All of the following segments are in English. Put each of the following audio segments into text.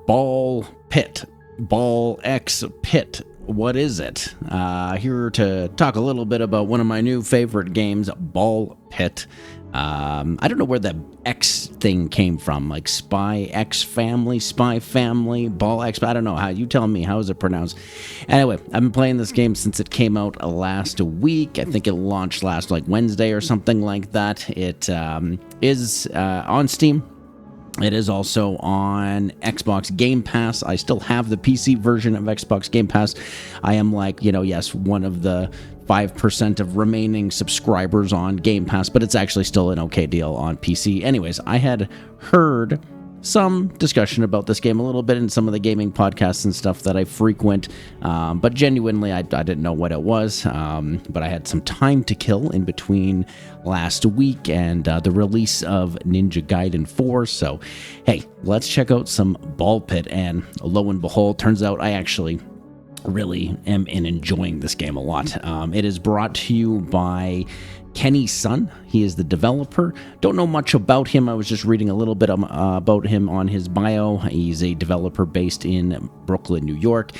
Ball Pit, Ball X Pit. What is it? Here to talk a little bit about one of my new favorite games, Ball Pit. I don't know where the X thing came from, like Spy X Family, Spy Family, Ball X. I don't know how. You tell me. How is it pronounced? Anyway, I've been playing this game since it came out last week. I think it launched last Wednesday or something like that. It is on Steam. It is also on Xbox Game Pass. I still have the PC version of Xbox Game Pass. I am one of the 5% of remaining subscribers on Game Pass, but it's actually still an okay deal on PC. Anyways, I had heard some discussion about this game a little bit in some of the gaming podcasts and stuff that I frequent, but genuinely I didn't know what it was, but I had some time to kill in between last week and the release of Ninja Gaiden 4, so hey, let's check out some Ball Pit, and lo and behold, turns out I actually really am enjoying this game a lot. It is brought to you by Kenny Sun. He is the developer. Don't know much about him. I was just reading a little bit about him on his bio. He's a developer based in Brooklyn, New York,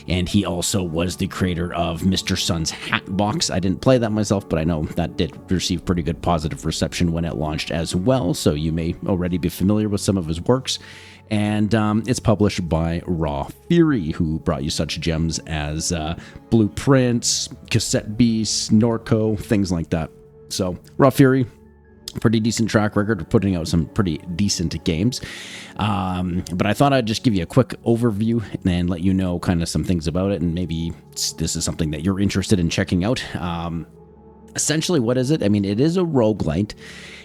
and he also was the creator of Mr. Sun's Hatbox. I didn't play that myself, but I know that did receive pretty good positive reception when it launched as well, so you may already be familiar with some of his works. And it's published by Raw Fury, who brought you such gems as Blueprints, Cassette Beasts, Norco, things like that. So Raw Fury, pretty decent track record of putting out some pretty decent games. But I thought I'd just give you a quick overview and let you know kind of some things about it, and maybe this is something that you're interested in checking out. Essentially, what is it? I mean, it is a roguelite,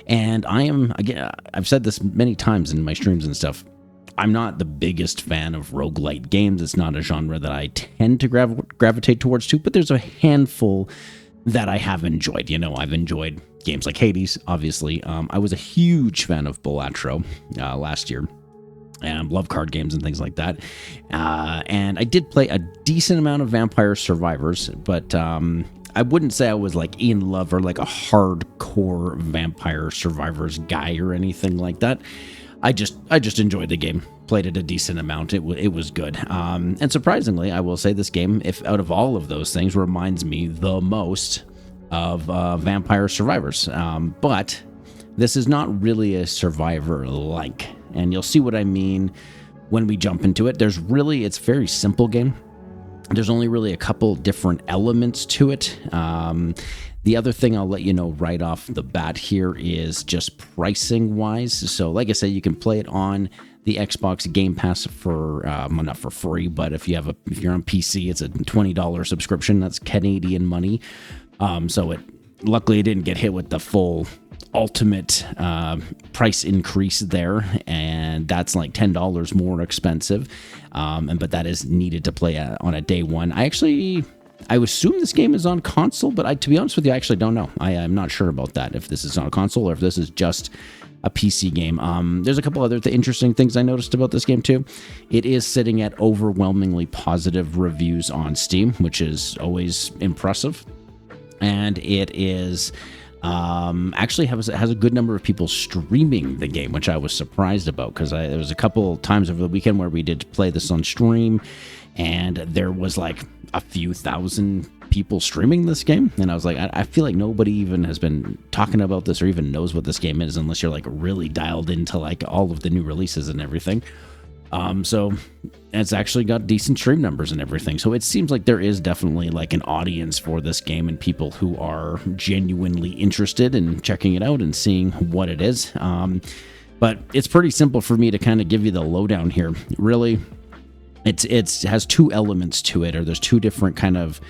and I've said this many times in my streams and stuff, I'm not the biggest fan of roguelite games. It's not a genre that I tend to gravitate towards too, but there's a handful that I have enjoyed. I've enjoyed games like Hades, obviously. I was a huge fan of Balatro last year, and love card games and things like that. And I did play a decent amount of Vampire Survivors, but I wouldn't say I was like in love or like a hardcore Vampire Survivors guy or anything like that. I just enjoyed the game, played it a decent amount. It was good. And surprisingly, I will say this game, if out of all of those things, reminds me the most of Vampire Survivors. But this is not really a Survivor-like, and you'll see what I mean when we jump into it. It's a very simple game. There's only really a couple different elements to it. The other thing I'll let you know right off the bat here is just pricing wise. So like I said, you can play it on the Xbox Game Pass for, not for free, but if you're on PC, it's a $20 subscription. That's Canadian money. So luckily it didn't get hit with the full ultimate price increase there, and that's like $10 more expensive. But that is needed to play on a day one. I assume this game is on console, but to be honest with you, I actually don't know. I'm not sure about that, if this is on a console or if this is just a PC game. There's a couple other interesting things I noticed about this game too. It is sitting at overwhelmingly positive reviews on Steam, which is always impressive. And it is actually has a good number of people streaming the game, which I was surprised about, because there was a couple times over the weekend where we did play this on stream, and there was like a few thousand people streaming this game, and I was like, I feel like nobody even has been talking about this or even knows what this game is, unless you're like really dialed into like all of the new releases and everything. So it's actually got decent stream numbers and everything. So it seems like there is definitely like an audience for this game and people who are genuinely interested in checking it out and seeing what it is. But it's pretty simple for me to kind of give you the lowdown here. Really, it has two elements to it, or there's two different kind of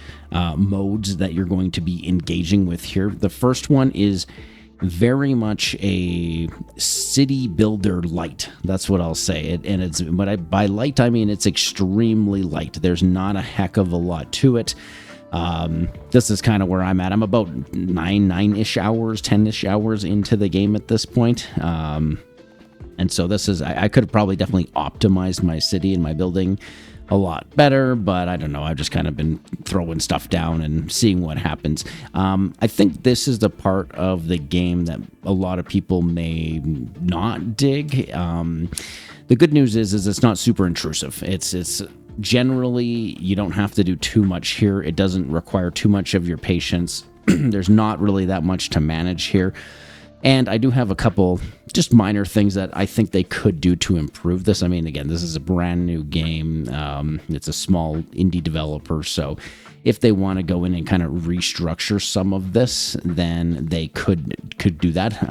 modes that you're going to be engaging with here. The first one is very much a city builder light. That's what I'll say. By light, I mean it's extremely light. There's not a heck of a lot to it. This is kind of where I'm at. I'm about 9-ish hours, 10-ish hours into the game at this point. And so I could have probably definitely optimized my city and my building a lot better, but I don't know. I've just kind of been throwing stuff down and seeing what happens. I think this is the part of the game that a lot of people may not dig. The good news is it's not super intrusive. It's generally, you don't have to do too much here. It doesn't require too much of your patience. There's not really that much to manage here. And I do have a couple just minor things that I think they could do to improve this. I mean, again, this is a brand new game. It's a small indie developer, so if they want to go in and kind of restructure some of this, then they could do that.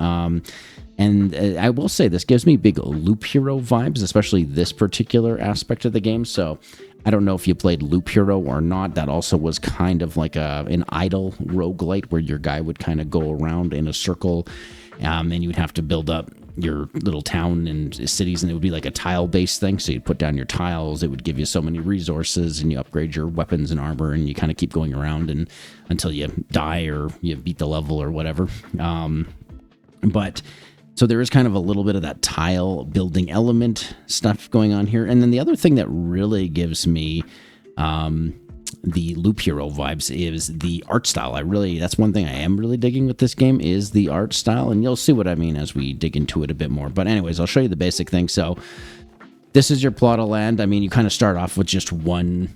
And I will say this gives me big Loop Hero vibes, especially this particular aspect of the game. So I don't know if you played Loop Hero or not. That also was kind of like an idle roguelite where your guy would kind of go around in a circle, and you'd have to build up your little town and cities, and it would be like a tile-based thing. So you'd put down your tiles, it would give you so many resources, and you upgrade your weapons and armor, and you kind of keep going around and until you die or you beat the level or whatever. So there is kind of a little bit of that tile building element stuff going on here. And then the other thing that really gives me the Loop Hero vibes is the art style. That's one thing I am really digging with this game is the art style. And you'll see what I mean as we dig into it a bit more. But anyways, I'll show you the basic thing. So this is your plot of land. I mean, you kind of start off with just one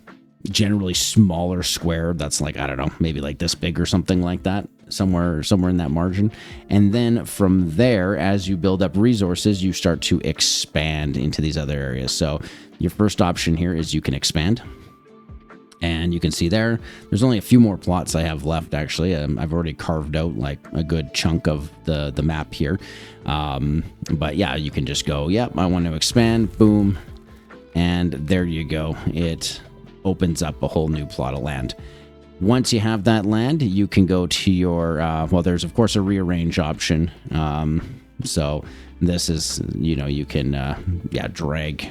generally smaller square that's like, I don't know, maybe like this big or something like that, somewhere in that margin. And then from there, as you build up resources, you start to expand into these other areas. So your first option here is you can expand. And you can see there's only a few more plots I have left, actually. I've already carved out like a good chunk of the map here. But yeah, you can just go, yep, I want to expand, boom. And there you go. It opens up a whole new plot of land. Once you have that land, you can go to your, there's of course a rearrange option. So this is, you can, drag.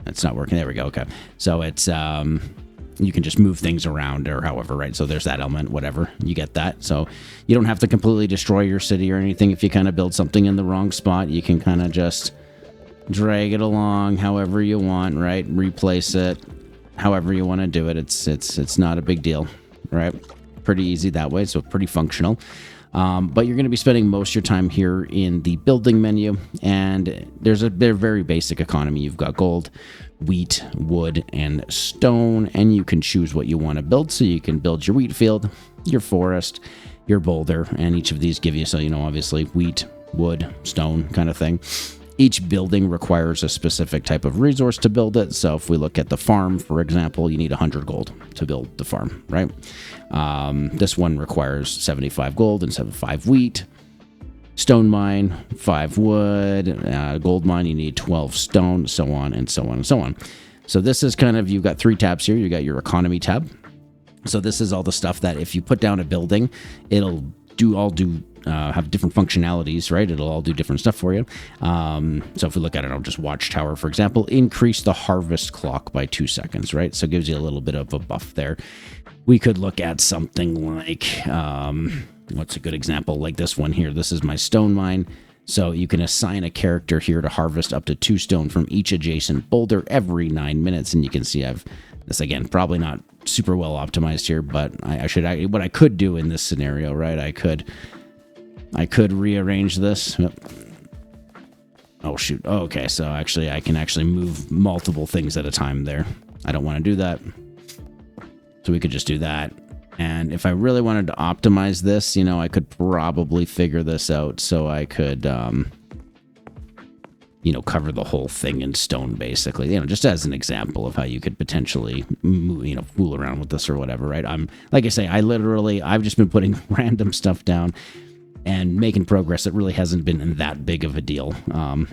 That's not working. There we go. Okay. So it's, you can just move things around or however, right? So there's that element, whatever, you get that. So you don't have to completely destroy your city or anything. If you kind of build something in the wrong spot, you can kind of just drag it along however you want, right? Replace it however you want to do it. It's not a big deal, right? Pretty easy that way. So pretty functional. But you're going to be spending most of your time here in the building menu, and they're very basic economy. You've got gold, wheat, wood, and stone, and you can choose what you want to build. So you can build your wheat field, your forest, your boulder, and each of these give you, obviously wheat, wood, stone kind of thing. Each building requires a specific type of resource to build it. So if we look at the farm, for example, you need 100 gold to build the farm, right? This one requires 75 gold and 75 wheat. Stone mine, 5 wood. Gold mine, you need 12 stone, so on and so on and so on. So this is kind of, you've got 3 tabs here. You got your economy tab. So this is all the stuff that if you put down a building, it'll have different functionalities, right? It'll all do different stuff for you. So if we look at it, just watchtower, for example, increase the harvest clock by 2 seconds, right? So it gives you a little bit of a buff there. We could look at something like, what's a good example? Like this one here. This is my stone mine. So you can assign a character here to harvest up to 2 stone from each adjacent boulder every 9 minutes. And you can see this again, probably not super well optimized here, but what I could do in this scenario, right? I could rearrange this. Oh, shoot. Oh, okay, so actually I can move multiple things at a time there. I don't want to do that. So we could just do that. And if I really wanted to optimize this, I could probably figure this out so I could, cover the whole thing in stone, basically, just as an example of how you could potentially, fool around with this or whatever, right? Like I say, I've just been putting random stuff down and making progress. It really hasn't been that big of a deal.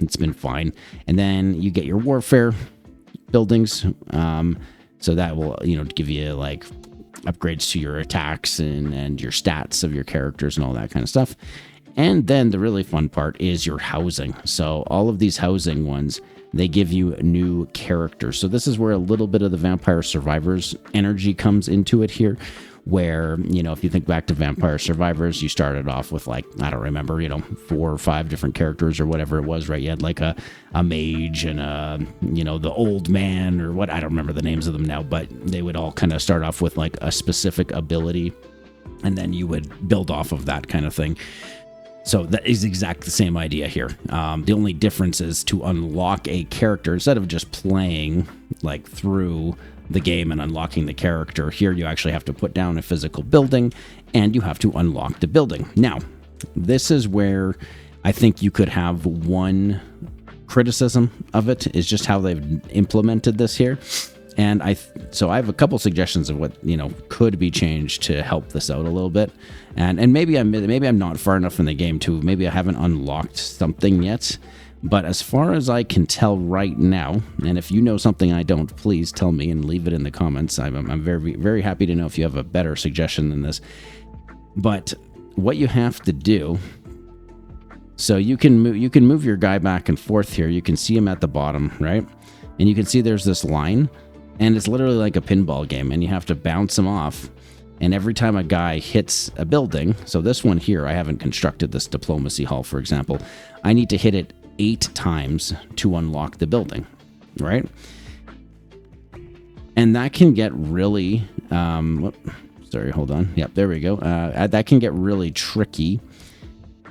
It's been fine. And then you get your warfare buildings. So that will, give you like upgrades to your attacks and your stats of your characters and all that kind of stuff. And then the really fun part is your housing. So all of these housing ones, they give you new characters. So this is where a little bit of the Vampire Survivors energy comes into it here, where, if you think back to Vampire Survivors, you started off with like, I don't remember, 4 or 5 different characters or whatever it was, right? You had like a mage and the old man or what, I don't remember the names of them now, but they would all kind of start off with like a specific ability, and then you would build off of that kind of thing. So that is exactly the same idea here. The only difference is to unlock a character, instead of just playing like through the game and unlocking the character, here you actually have to put down a physical building and you have to unlock the building. Now, this is where I think you could have one criticism of it, is just how they've implemented this here. And so I have a couple suggestions of what, could be changed to help this out a little bit. And maybe I'm not far enough in the game to, maybe I haven't unlocked something yet. But as far as I can tell right now, and if you know something I don't, please tell me and leave it in the comments. I'm very, very happy to know if you have a better suggestion than this. But what you have to do, so you can move your guy back and forth here. You can see him at the bottom, right? And you can see there's this line. And it's literally like a pinball game, and you have to bounce him off. And every time a guy hits a building, so this one here, I haven't constructed this diplomacy hall, for example. I need to hit it 8 times to unlock the building, right? And that can get really, hold on. Yep, there we go. That can get really tricky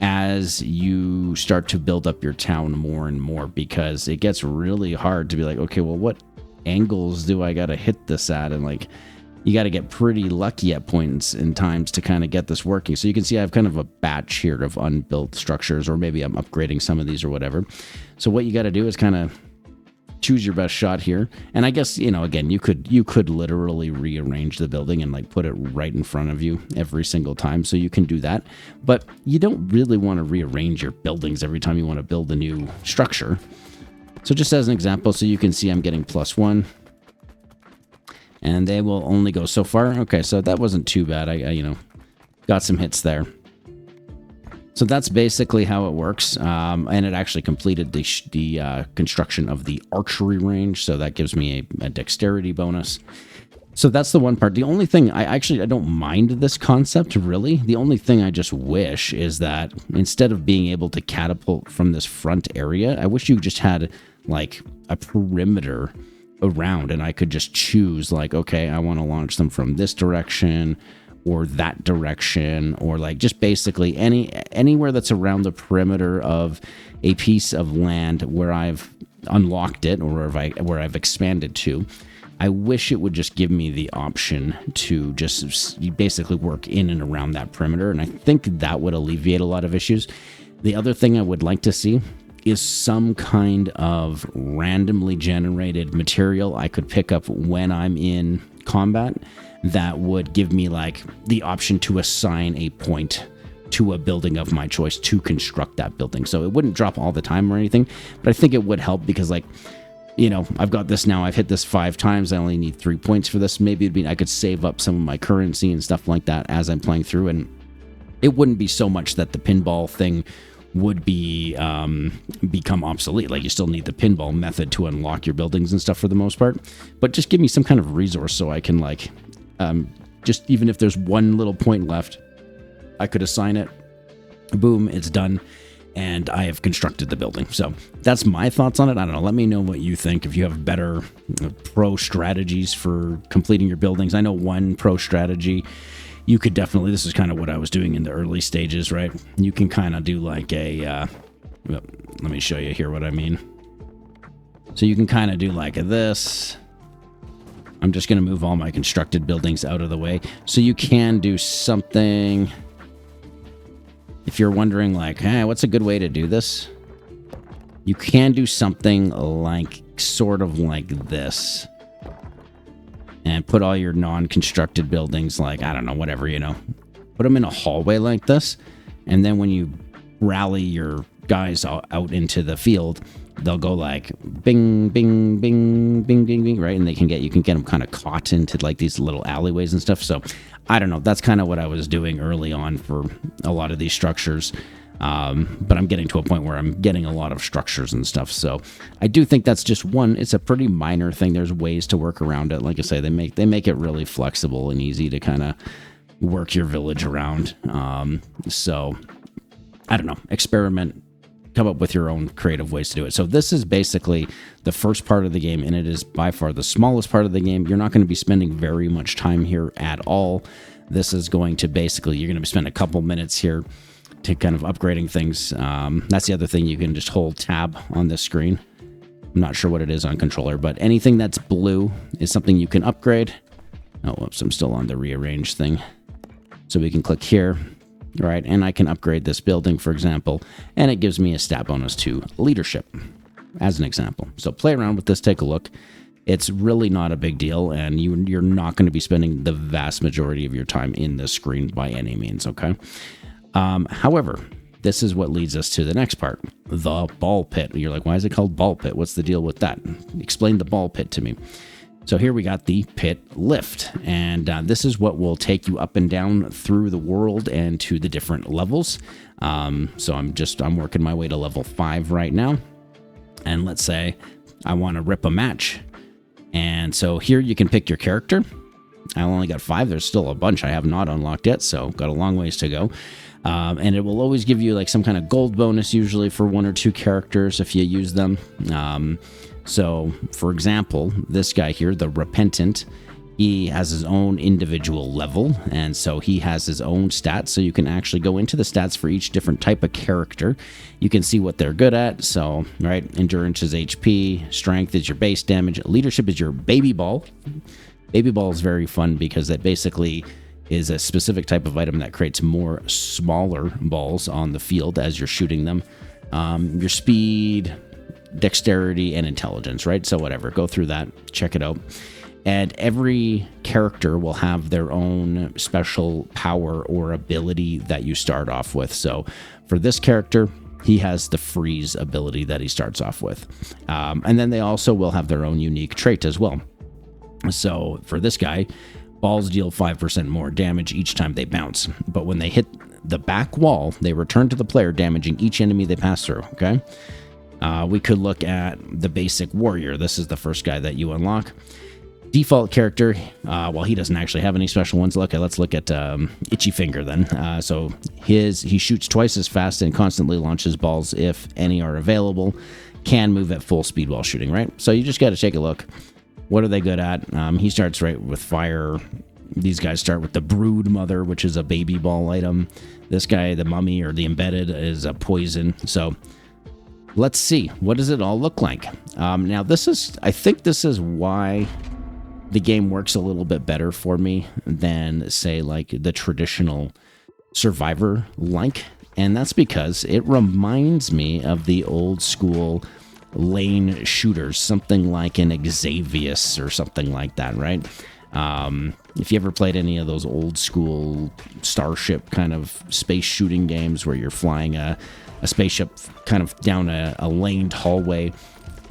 as you start to build up your town more and more, because it gets really hard to be like, okay, well, what angles do I got to hit this at? And like, you got to get pretty lucky at points in times to kind of get this working. So you can see I have kind of a batch here of unbuilt structures, or maybe I'm upgrading some of these or whatever. So what you got to do is kind of choose your best shot here. And I guess, again, you could literally rearrange the building and like put it right in front of you every single time. So you can do that, but you don't really want to rearrange your buildings every time you want to build a new structure. So just as an example, so you can see I'm getting +1, and they will only go so far. Okay, so that wasn't too bad. I got some hits there. So that's basically how it works. And it actually completed the construction of the archery range. So that gives me a dexterity bonus. So that's the one part. The only thing, I don't mind this concept, really. The only thing I just wish is that instead of being able to catapult from this front area, I wish you just had like a perimeter around, and I could just choose like, okay, I want to launch them from this direction or that direction, or like just basically anywhere that's around the perimeter of a piece of land where I've unlocked it, or where I've expanded to. I wish it would just give me the option to just basically work in and around that perimeter, and I think that would alleviate a lot of issues. The other thing I would like to see is some kind of randomly generated material I could pick up when I'm in combat that would give me like the option to assign a point to a building of my choice to construct that building. So it wouldn't drop all the time or anything, but I think it would help, because like, I've got this now. I've hit this 5 times. I only need 3 points for this. Maybe I could save up some of my currency and stuff like that as I'm playing through, and it wouldn't be so much that the pinball thing would be become obsolete. Like, you still need the pinball method to unlock your buildings and stuff for the most part, but just give me some kind of resource so I can like just, even if there's one little point left, I could assign it. Boom, it's done, and I have constructed the building. So that's my thoughts on it. I don't know. Let me know what you think. If you have better pro strategies for completing your buildings. I know one pro strategy you could definitely, this is kind of what I was doing in the early stages, right? You can kind of do like let me show you here what I mean. So you can kind of do like this. I'm just going to move all my constructed buildings out of the way. So you can do something, if you're wondering like, hey, what's a good way to do this? You can do something like, sort of like this. And put all your non-constructed buildings, like, I don't know, whatever, put them in a hallway like this. And then when you rally your guys out into the field, they'll go like bing, bing, bing, bing, bing, bing, right? And you can get them kind of caught into like these little alleyways and stuff. So I don't know. That's kind of what I was doing early on for a lot of these structures. But I'm getting to a point where I'm getting a lot of structures and stuff. So I do think that's just it's a pretty minor thing. There's ways to work around it. Like I say, they make it really flexible and easy to kind of work your village around. So I don't know, experiment, come up with your own creative ways to do it. So this is basically the first part of the game, and it is by far the smallest part of the game. You're not going to be spending very much time here at all. This is going to basically, you're going to spend a couple minutes here to kind of upgrading things. That's the other thing. You can just hold tab on this screen. I'm not sure what it is on controller, but anything that's blue is something you can upgrade. Oh, whoops, I'm still on the rearrange thing. So we can click here, right? And I can upgrade this building, for example, and it gives me a stat bonus to leadership, as an example. So play around with this, take a look. It's really not a big deal, and you're not going to be spending the vast majority of your time in this screen by any means, okay? However, this is what leads us to the next part, the ball pit. You're like, why is it called ball pit? What's the deal with that? Explain the ball pit to me. So here we got the pit lift, and this is what will take you up and down through the world and to the different levels. So I'm working my way to level 5 right now, and let's say I want to rip a match. And so here you can pick your character. I only got 5. There's still a bunch I have not unlocked yet, so got a long ways to go. And it will always give you like some kind of gold bonus, usually for 1 or 2 characters if you use them. So, for example, this guy here, the Repentant, he has his own individual level, and so he has his own stats. So you can actually go into the stats for each different type of character. You can see what they're good at. So, right, endurance is HP, strength is your base damage, leadership is your baby ball. Baby ball is very fun because that basically is a specific type of item that creates more smaller balls on the field as you're shooting them. Your speed, dexterity, and intelligence, right? So whatever, go through that, check it out. And every character will have their own special power or ability that you start off with. So for this character, he has the freeze ability that he starts off with. And then they also will have their own unique trait as well. So for this guy, balls deal 5% more damage each time they bounce. But when they hit the back wall, they return to the player, damaging each enemy they pass through, okay? We could look at the basic warrior. This is the first guy that you unlock. Default character, well, he doesn't actually have any special ones. Okay, let's look at Itchy Finger then. So he shoots twice as fast and constantly launches balls if any are available. Can move at full speed while shooting, right? So you just got to take a look. What are they good at? He starts right with fire. These guys start with the Brood Mother, which is a baby ball item. This guy, the Mummy or the Embedded, is a poison. So let's see. What does it all look like? Now, I think this is why the game works a little bit better for me than, say, like the traditional Survivor like. And that's because it reminds me of the old school lane shooters, something like an Xavius or something like that, right? If you ever played any of those old school Starship kind of space shooting games where you're flying a spaceship kind of down a laned hallway,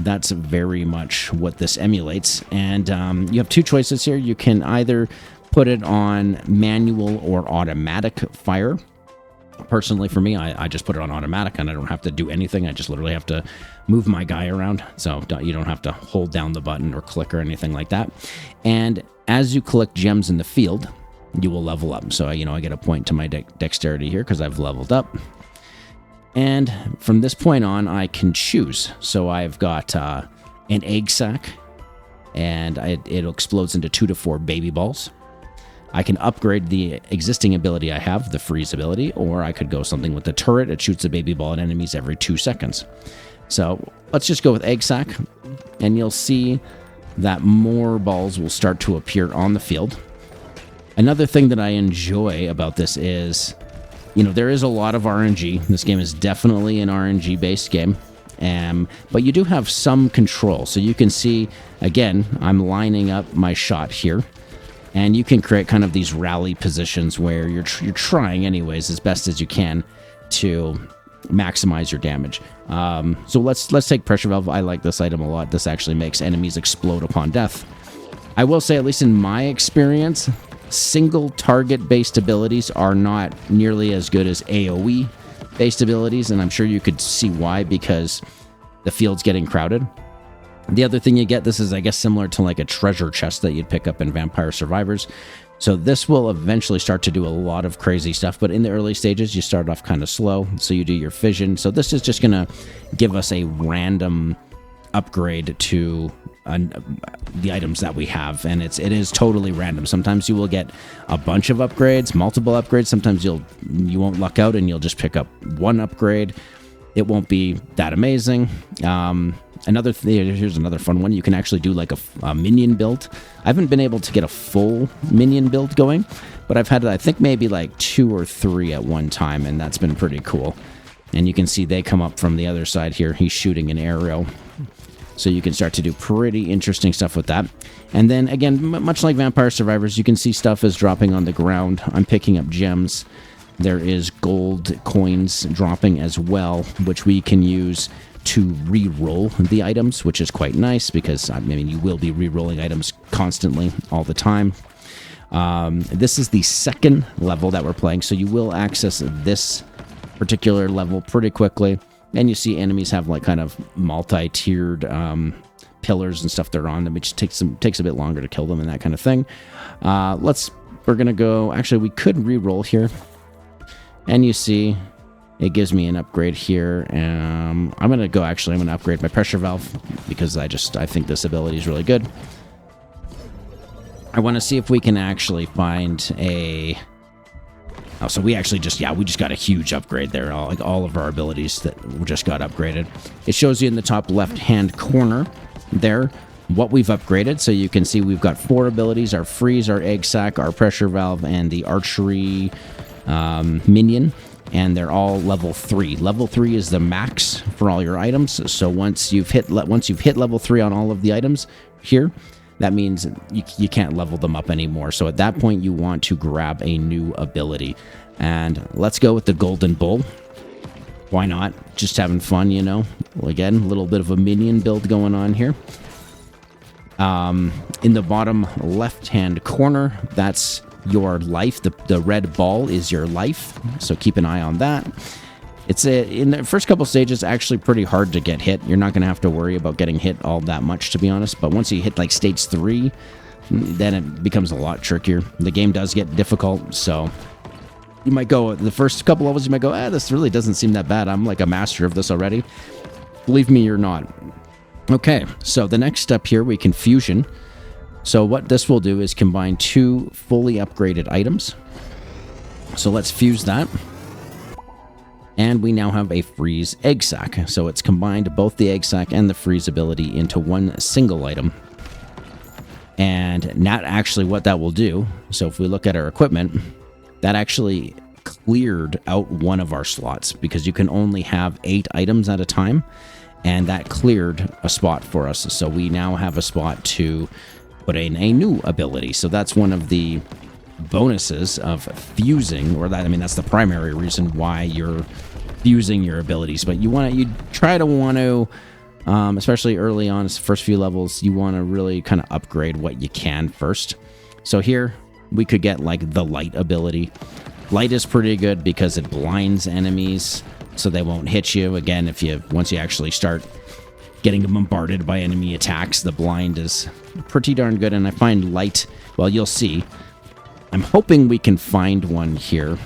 that's very much what this emulates. And you have 2 choices here. You can either put it on manual or automatic fire. Personally, for me, I just put it on automatic, and I don't have to do anything. I just literally have to move my guy around. So you don't have to hold down the button or click or anything like that. And as you collect gems in the field, you will level up. So, I get a point to my dexterity here because I've leveled up. And from this point on, I can choose. So I've got an egg sack, and it explodes into 2 to 4 baby balls. I can upgrade the existing ability I have, the freeze ability, or I could go something with the turret. It shoots a baby ball at enemies every 2 seconds. So let's just go with egg sack, and you'll see that more balls will start to appear on the field. Another thing that I enjoy about this is, there is a lot of RNG. This game is definitely an RNG-based game, but you do have some control. So you can see, again, I'm lining up my shot here, and you can create kind of these rally positions where you're trying anyways as best as you can to maximize your damage. So let's take Pressure Valve. I like this item a lot. This actually makes enemies explode upon death. I will say, at least in my experience, single target based abilities are not nearly as good as AoE based abilities, and I'm sure you could see why, because the field's getting crowded. The other thing you get, this is, I guess, similar to like a treasure chest that you'd pick up in Vampire Survivors. So this will eventually start to do a lot of crazy stuff, but in the early stages, you start off kind of slow. So you do your fission. So this is just going to give us a random upgrade to the items that we have, and it is totally random. Sometimes you will get a bunch of upgrades, multiple upgrades. Sometimes you won't luck out and you'll just pick up one upgrade. It won't be that amazing. Here's another fun one. You can actually do like a minion build. I haven't been able to get a full minion build going, but I've had, I think, maybe like 2 or 3 at one time, and that's been pretty cool. And you can see they come up from the other side here. He's shooting an arrow. So you can start to do pretty interesting stuff with that. And then, again, much like Vampire Survivors, you can see stuff is dropping on the ground. I'm picking up gems. There is gold coins dropping as well, which we can use to re-roll the items, which is quite nice because, I mean, you will be re-rolling items constantly all the time. This is the second level that we're playing, so you will access this particular level pretty quickly. And you see enemies have like kind of multi-tiered pillars and stuff they're on them, which takes a bit longer to kill them and that kind of thing. We're gonna go. Actually, we could re-roll here, and you see it gives me an upgrade here. I'm gonna upgrade my pressure valve because I think this ability is really good. I want to see if we can actually find a. Oh, so we just got a huge upgrade there. All of our abilities that just got upgraded. It shows you in the top left-hand corner there what we've upgraded. So you can see we've got 4 abilities: our freeze, our egg sac, our pressure valve, and the archery minion. And they're all level 3. Level 3 is the max for all your items. So once you've hit level 3 on all of the items here, that means you can't level them up anymore. So at that point, you want to grab a new ability. And let's go with the Golden Bull. Why not? Just having fun, you know. Well, again, a little bit of a minion build going on here. In the bottom left-hand corner, that's your life. The red ball is your life. So keep an eye on that. In the first couple stages, actually pretty hard to get hit. You're not going to have to worry about getting hit all that much, to be honest. But once you hit like stage 3, then it becomes a lot trickier. The game does get difficult, so you might go, the first couple levels, you might go, this really doesn't seem that bad. I'm like a master of this already. Believe me, you're not. Okay, so the next step here, we can fusion. So what this will do is combine 2 fully upgraded items. So let's fuse that. And we now have a freeze egg sac. So it's combined both the egg sac and the freeze ability into one single item. And not actually what that will do. So if we look at our equipment, that actually cleared out one of our slots because you can only have 8 items at a time. And that cleared a spot for us. So we now have a spot to put in a new ability. So that's one of the bonuses of fusing, that's the primary reason why you're fusing your abilities. But you try to want to, especially early on, first few levels, you want to really kind of upgrade what you can first. So here we could get like the light ability. Light is pretty good because it blinds enemies so they won't hit you. Again, once you actually start getting bombarded by enemy attacks, the blind is pretty darn good. And I find light, well, you'll see. I'm hoping we can find one here.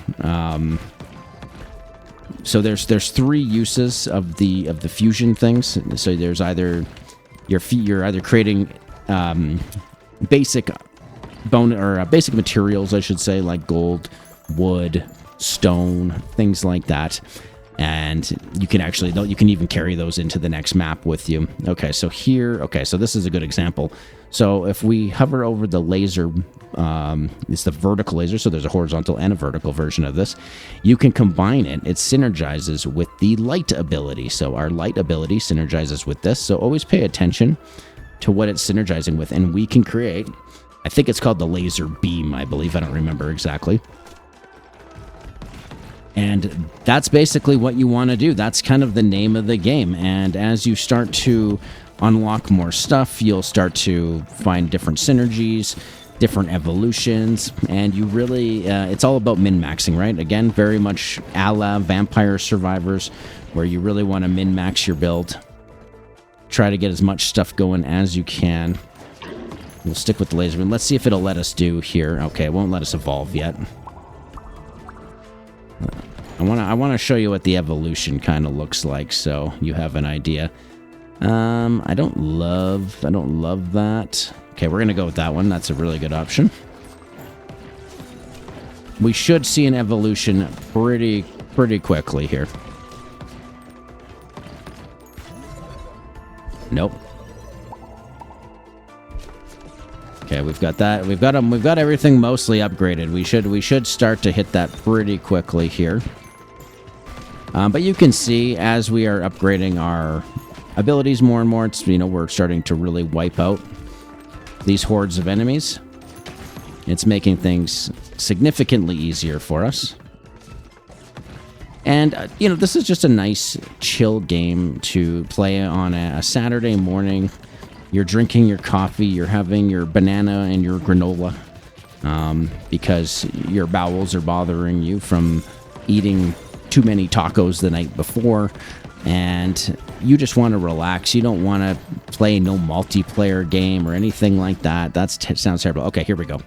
So there's 3 uses of the fusion things. So there's either you're either creating basic basic materials, I should say, like gold, wood, stone, things like that. And you can even carry those into the next map with you. Okay, so this is a good example. So if we hover over the laser, it's the vertical laser, so there's a horizontal and a vertical version of this. You can combine it. It synergizes with the light ability. So our light ability synergizes with this. So always pay attention to what it's synergizing with. And we can create, I think it's called the laser beam, I believe. I don't remember exactly. And that's basically what you want to do. That's kind of the name of the game. And as you start to unlock more stuff, you'll start to find different synergies, different evolutions, and you really, it's all about min-maxing, right? Again, very much a la Vampire Survivors, where you really want to min-max your build. Try to get as much stuff going as you can. We'll stick with the laser beam. Let's see if it'll let us do here. Okay, it won't let us evolve yet. I want to show you what the evolution kind of looks like, so you have an idea. I don't love that. Okay, we're gonna go with that one. That's a really good option. We should see an evolution pretty quickly here. Nope. Okay, we've got that. We've got everything mostly upgraded. We should start to hit that pretty quickly here. But you can see as we are upgrading our abilities more and more, it's, you know, we're starting to really wipe out these hordes of enemies. It's making things significantly easier for us. And, you know, this is just a nice, chill game to play on a Saturday morning. You're drinking your coffee, you're having your banana and your granola because your bowels are bothering you from eating too many tacos the night before, and you just want to relax. You don't want to play no multiplayer game or anything like that. That sounds terrible. Okay, here we go.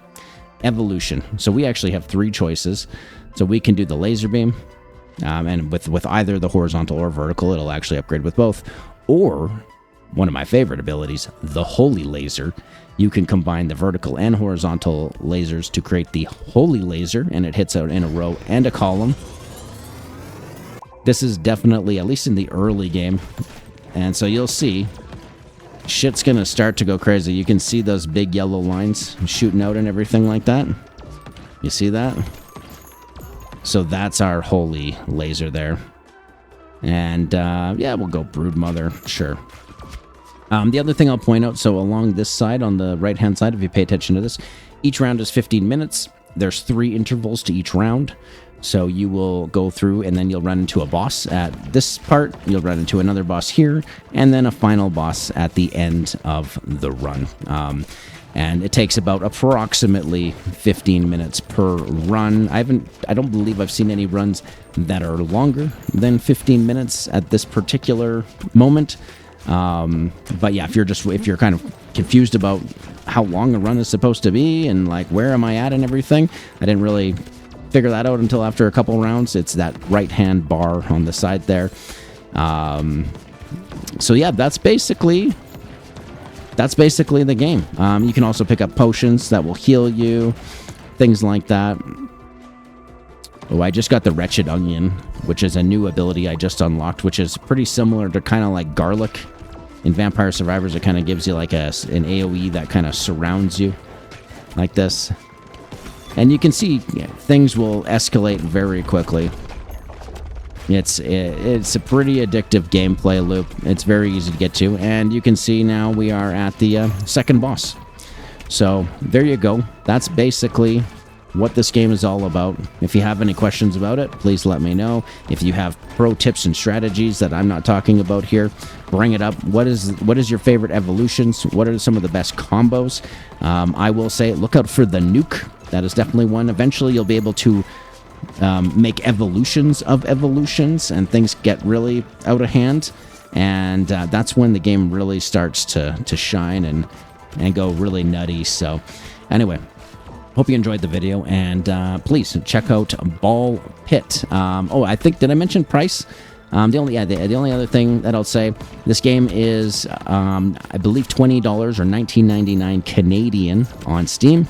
Evolution. So we actually have 3 choices. So we can do the laser beam, and with either the horizontal or vertical, it'll actually upgrade with both. Or one of my favorite abilities, the Holy Laser. You can combine the vertical and horizontal lasers to create the Holy Laser, and it hits out in a row and a column. This is definitely, at least in the early game, and so you'll see, shit's gonna start to go crazy. You can see those big yellow lines shooting out and everything like that. You see that? So that's our Holy Laser there. And, yeah, we'll go Broodmother, sure. The other thing I'll point out, so along this side, on the right-hand side, if you pay attention to this, each round is 15 minutes. There's 3 intervals to each round. So you will go through and then you'll run into a boss at this part, you'll run into another boss here, and then a final boss at the end of the run. And it takes about approximately 15 minutes per run. I don't believe I've seen any runs that are longer than 15 minutes at this particular moment. But yeah, if you're kind of confused about how long a run is supposed to be and like where am I at and everything, I didn't really figure that out until after a couple rounds. It's that right-hand bar on the side there. So yeah, that's basically the game. You can also pick up potions that will heal you, things like that. Oh, I just got the Wretched Onion, which is a new ability I just unlocked, which is pretty similar to kind of like Garlic. In Vampire Survivors, it kind of gives you like an AoE that kind of surrounds you like this. And you can see things will escalate very quickly. It's a pretty addictive gameplay loop. It's very easy to get to. And you can see now we are at the second boss. So there you go. That's basically what this game is all about. If you have any questions about it, please let me know. If you have pro tips and strategies that I'm not talking about here, bring it up. What is your favorite evolutions? What are some of the best combos? I will say, look out for the nuke. That is definitely one. Eventually, you'll be able to make evolutions of evolutions, and things get really out of hand. And that's when the game really starts to shine and go really nutty. So, anyway, hope you enjoyed the video, and please check out Ball Pit. Did I mention price? The only other thing that I'll say, this game is, I believe, $20 or $19.99 Canadian on Steam.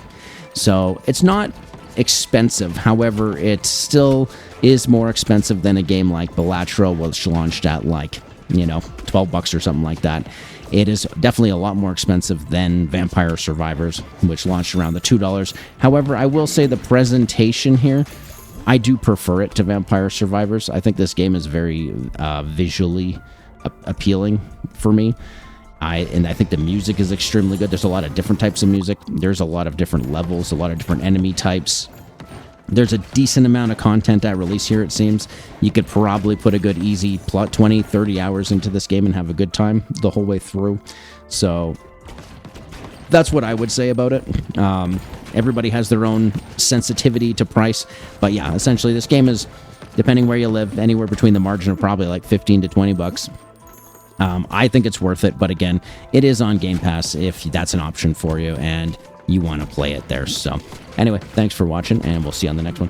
So it's not expensive. However, it still is more expensive than a game like Balatro, which launched at like, $12 or something like that. It is definitely a lot more expensive than Vampire Survivors, which launched around the $2. However, I will say the presentation here, I do prefer it to Vampire Survivors. I think this game is very visually appealing for me. I think the music is extremely good. There's a lot of different types of music. There's a lot of different levels, a lot of different enemy types. There's a decent amount of content at release here, it seems. You could probably put a good easy 20, 30 hours into this game and have a good time the whole way through. So that's what I would say about it. Everybody has their own sensitivity to price. But yeah, essentially this game is, depending where you live, anywhere between the margin of probably like 15 to 20 bucks. I think it's worth it, but again, it is on Game Pass if that's an option for you and you want to play it there. So anyway, thanks for watching, and we'll see you on the next one.